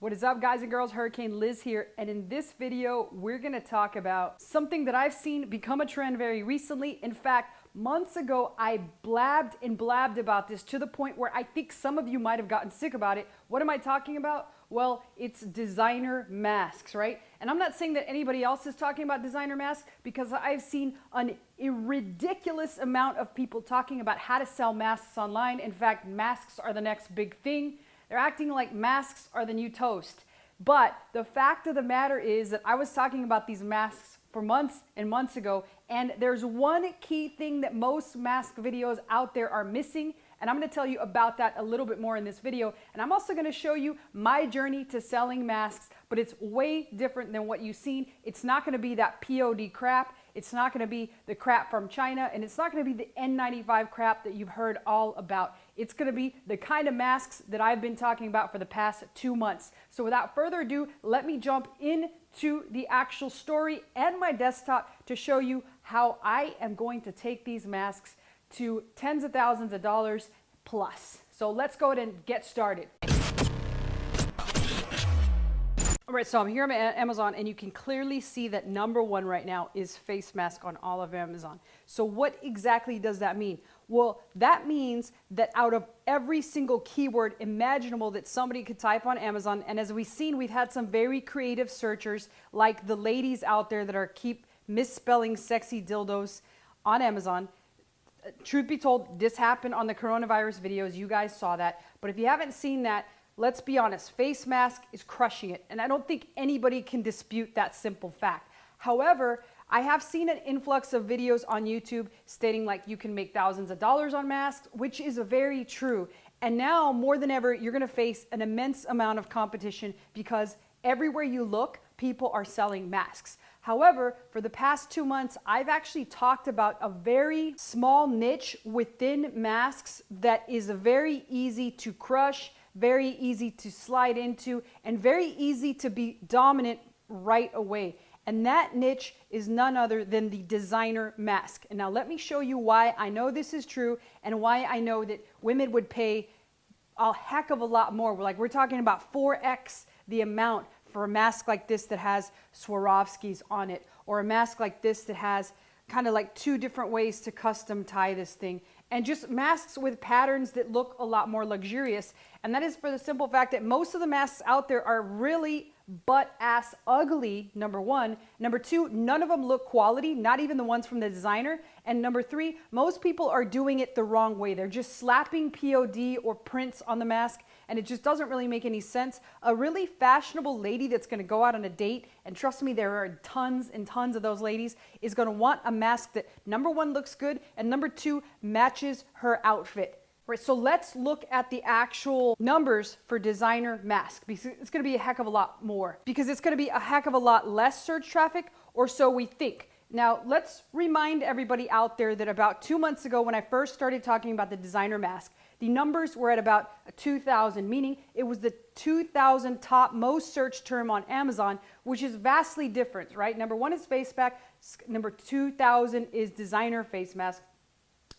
What is up, guys and girls? Hurricane Liz here, and in this video we're going to talk about something that I've seen become a trend very recently. In fact, months ago I blabbed and blabbed about this to the point where I think some of you might have gotten sick about it. What am I talking about? Well, it's designer masks, right? And I'm not saying that anybody else is talking about designer masks, because I've seen a ridiculous amount of people talking about how to sell masks online. In fact, masks are the next big thing. They're acting like masks are the new toast. But the fact of the matter is that I was talking about these masks for months and months ago, and there's one key thing that most mask videos out there are missing, and I'm going to tell you about that a little bit more in this video. And I'm also going to show you my journey to selling masks, but it's way different than what you've seen. It's not going to be that POD crap. It's not going to be the crap from China, and it's not going to be the N95 crap that you've heard all about. It's going to be the kind of masks that I've been talking about for the past 2 months. So without further ado, let me jump into the actual story and my desktop to show you how I am going to take these masks to tens of thousands of dollars plus. So let's go ahead and get started. All right, so I'm here on Amazon, and you can clearly see that number one right now is face mask on all of Amazon. So what exactly does that mean? Well, that means that out of every single keyword imaginable that somebody could type on Amazon, and as we've seen, we've had some very creative searchers like the ladies out there that are keep misspelling sexy dildos on Amazon. Truth be told, this happened on the coronavirus videos. You guys saw that. But if you haven't seen that, let's be honest, face mask is crushing it. And I don't think anybody can dispute that simple fact. However, I have seen an influx of videos on YouTube stating like you can make thousands of dollars on masks, which is very true. And now more than ever, you're going to face an immense amount of competition because everywhere you look, people are selling masks. However, for the past 2 months, I've actually talked about a very small niche within masks that is very easy to crush, very easy to slide into, and very easy to be dominant right away. And that niche is none other than the designer mask. And now let me show you why I know this is true and why I know that women would pay a heck of a lot more. Like we're talking about 4x the amount for a mask like this that has Swarovskis on it, or a mask like this that has kind of like 2 different ways to custom tie this thing, and just masks with patterns that look a lot more luxurious. And that is for the simple fact that most of the masks out there are really butt-ass ugly, number one. Number two, none of them look quality, not even the ones from the designer. And number three, most people are doing it the wrong way. They're just slapping POD or prints on the mask, and it just doesn't really make any sense. A really fashionable lady that's going to go out on a date, and trust me, there are tons and tons of those ladies, is going to want a mask that number one looks good, and number two matches her outfit. Right, so let's look at the actual numbers for designer mask, because it's going to be a heck of a lot more, because it's going to be a heck of a lot less search traffic, or so we think. Now, let's remind everybody out there that about 2 months ago, when I first started talking about the designer mask, the numbers were at about 2,000, meaning it was the 2,000 top most searched term on Amazon, which is vastly different, right? Number one is face mask, number 2,000 is designer face mask.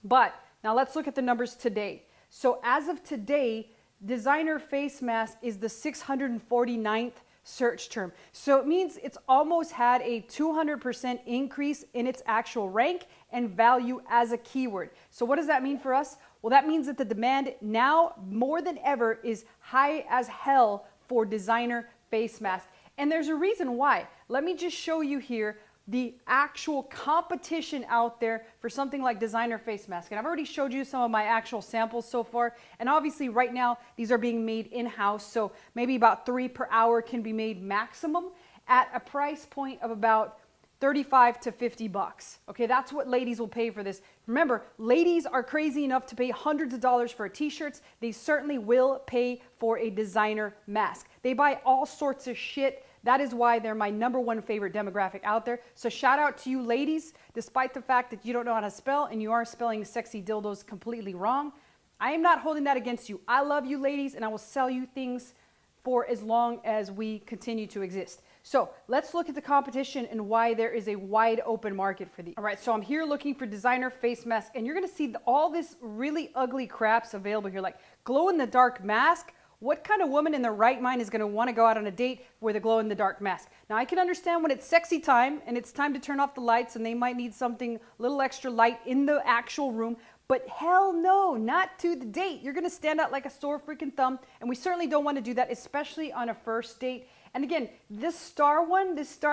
But now let's look at the numbers today. So as of today, designer face mask is the 649th search term. So it means it's almost had a 200% increase in its actual rank and value as a keyword. So what does that mean for us? Well, that means that the demand now more than ever is high as hell for designer face mask. And there's a reason why. Let me just show you here the actual competition out there for something like designer face mask. And I've already showed you some of my actual samples so far. And obviously right now, these are being made in-house. So maybe about 3 per hour can be made maximum at a price point of about 35 to 50 bucks. Okay, that's what ladies will pay for this. Remember, ladies are crazy enough to pay hundreds of dollars for t-shirts. They certainly will pay for a designer mask. They buy all sorts of shit. That is why they're my number one favorite demographic out there. So shout out to you ladies, despite the fact that you don't know how to spell and you are spelling sexy dildos completely wrong. I am not holding that against you. I love you ladies, and I will sell you things for as long as we continue to exist. So let's look at the competition and why there is a wide open market for these. All right, so I'm here looking for designer face mask, and you're gonna see all this really ugly craps available here, like glow in the dark mask what kind of woman in their right mind is going to want to go out on a date with a glow-in-the-dark mask? Now, I can understand when it's sexy time and it's time to turn off the lights and they might need something a little extra light in the actual room, but hell no, not to the date. You're going to stand out like a sore freaking thumb, and we certainly don't want to do that, especially on a first date. And again, this star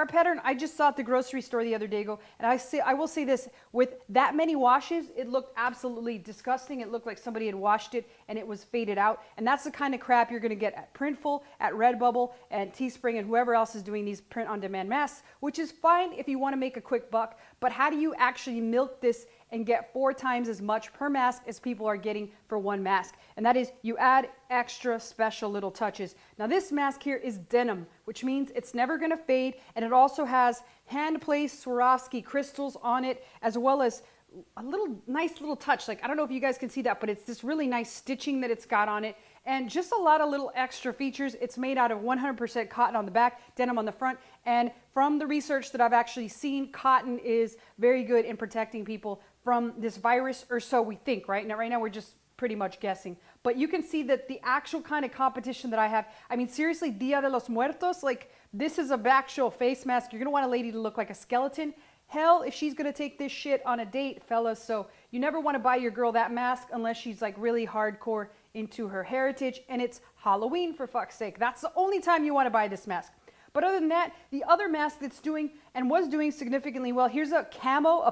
pattern, I just saw at the grocery store the other day ago, and I will say this, with that many washes, it looked absolutely disgusting. It looked like somebody had washed it and it was faded out. And that's the kind of crap you're going to get at Printful, at Redbubble, and Teespring, and whoever else is doing these print-on-demand masks, which is fine if you want to make a quick buck. But how do you actually milk this and get 4 times as much per mask as people are getting for one mask? And that is, you add extra special little touches. Now this mask here is denim, which means it's never going to fade, and it also has hand-placed Swarovski crystals on it, as well as a nice little touch. Like, I don't know if you guys can see that, but it's this really nice stitching that it's got on it, and just a lot of little extra features. It's made out of 100% cotton on the back, denim on the front, and from the research that I've actually seen, cotton is very good in protecting people from this virus, or so we think. Right now we're just pretty much guessing. But you can see that the actual kind of competition that I have, I mean, seriously, Dia de los Muertos, like, this is a actual face mask. You're gonna want a lady to look like a skeleton. Hell, if she's gonna take this shit on a date, fellas. So you never wanna buy your girl that mask unless she's like really hardcore into her heritage, and it's Halloween, for fuck's sake. That's the only time you wanna buy this mask. But other than that, the other mask that's doing and was doing significantly well, here's a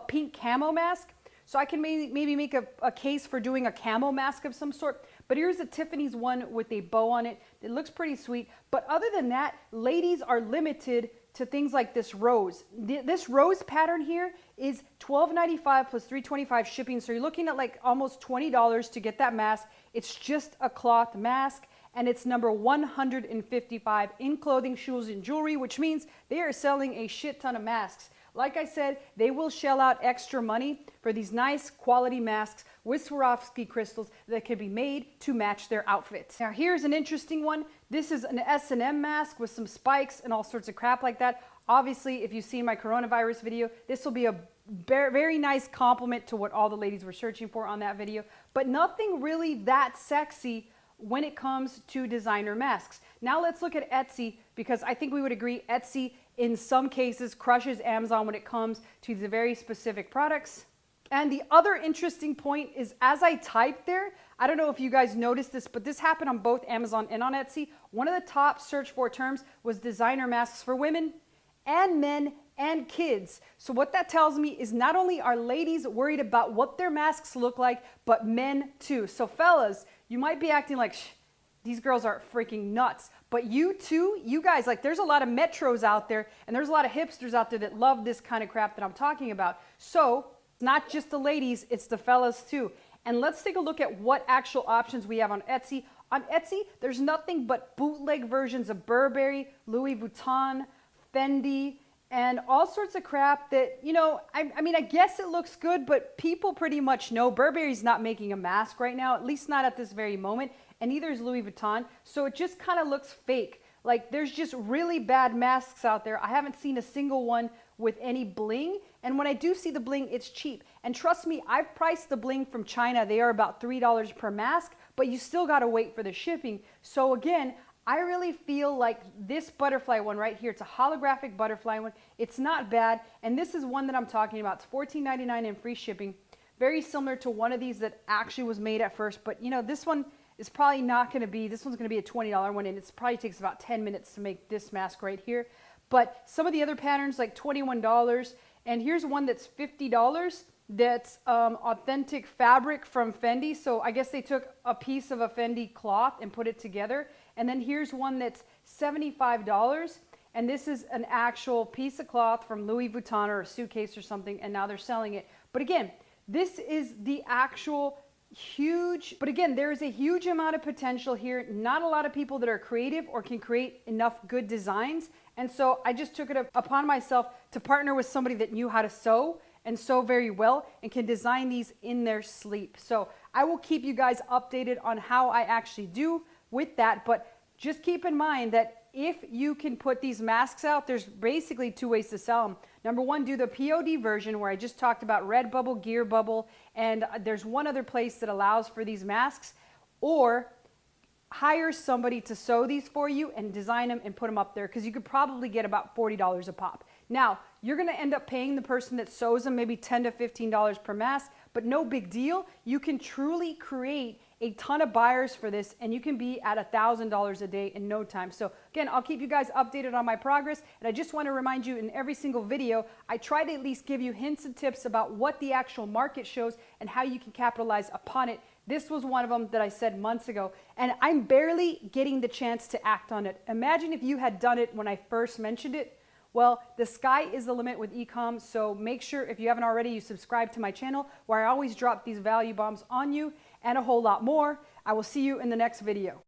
pink camo mask. So I can maybe make a case for doing a camo mask of some sort. But here's a Tiffany's one with a bow on it. It looks pretty sweet. But other than that, ladies are limited to things like this rose. This rose pattern here is $12.95 plus $3.25 shipping. So you're looking at like almost $20 to get that mask. It's just a cloth mask, and it's number 155 in clothing, shoes, and jewelry, which means they are selling a shit ton of masks. Like I said, they will shell out extra money for these nice quality masks with Swarovski crystals that can be made to match their outfits. Now here's an interesting one. This is an S&M mask with some spikes and all sorts of crap like that. Obviously, if you've seen my coronavirus video, this will be a very nice compliment to what all the ladies were searching for on that video, but nothing really that sexy when it comes to designer masks. Now let's look at Etsy, because I think we would agree Etsy in some cases crushes Amazon when it comes to the very specific products. And the other interesting point is, as I typed there, I don't know if you guys noticed this, but this happened on both Amazon and on Etsy. One of the top search for terms was designer masks for women and men and kids. So what that tells me is not only are ladies worried about what their masks look like, but men too. So fellas, you might be acting like, these girls are freaking nuts. But you too, you guys, like, there's a lot of metros out there, and there's a lot of hipsters out there that love this kind of crap that I'm talking about. So it's not just the ladies, it's the fellas too. And let's take a look at what actual options we have on Etsy. On Etsy, there's nothing but bootleg versions of Burberry, Louis Vuitton, Fendi, and all sorts of crap that, you know, I mean, I guess it looks good, but people pretty much know Burberry's not making a mask right now, at least not at this very moment, and neither is Louis Vuitton, so it just kind of looks fake. Like, there's just really bad masks out there. I haven't seen a single one with any bling, and when I do see the bling, it's cheap. And trust me, I've priced the bling from China. They are about $3 per mask, but you still gotta wait for the shipping. So again, I really feel like this butterfly one right here, it's a holographic butterfly one. It's not bad, and this is one that I'm talking about. It's $14.99 and free shipping. Very similar to one of these that actually was made at first, but you know, this one is probably not gonna be, this one's gonna be a $20 one, and it probably takes about 10 minutes to make this mask right here. But some of the other patterns, like $21, and here's one that's $50. That's authentic fabric from Fendi. So I guess they took a piece of a Fendi cloth and put it together. And then here's one that's $75. And this is an actual piece of cloth from Louis Vuitton or a suitcase or something. And now they're selling it. But again, this is the actual but again, there is a huge amount of potential here. Not a lot of people that are creative or can create enough good designs. And so I just took it upon myself to partner with somebody that knew how to sew and sew very well and can design these in their sleep. So I will keep you guys updated on how I actually do with that. But just keep in mind that if you can put these masks out, there's basically 2 ways to sell them. Number one, do the POD version where I just talked about Redbubble, Gear Bubble, and there's one other place that allows for these masks. Or hire somebody to sew these for you and design them and put them up there, because you could probably get about $40 a pop. Now, you're gonna end up paying the person that sews them maybe $10 to $15 per mask, but no big deal. You can truly create a ton of buyers for this, and you can be at $1,000 a day in no time. So again, I'll keep you guys updated on my progress, and I just want to remind you, in every single video, I try to at least give you hints and tips about what the actual market shows and how you can capitalize upon it. This was one of them that I said months ago, and I'm barely getting the chance to act on it. Imagine if you had done it when I first mentioned it. Well, the sky is the limit with ecom, so make sure, if you haven't already, you subscribe to my channel, where I always drop these value bombs on you and a whole lot more. I will see you in the next video.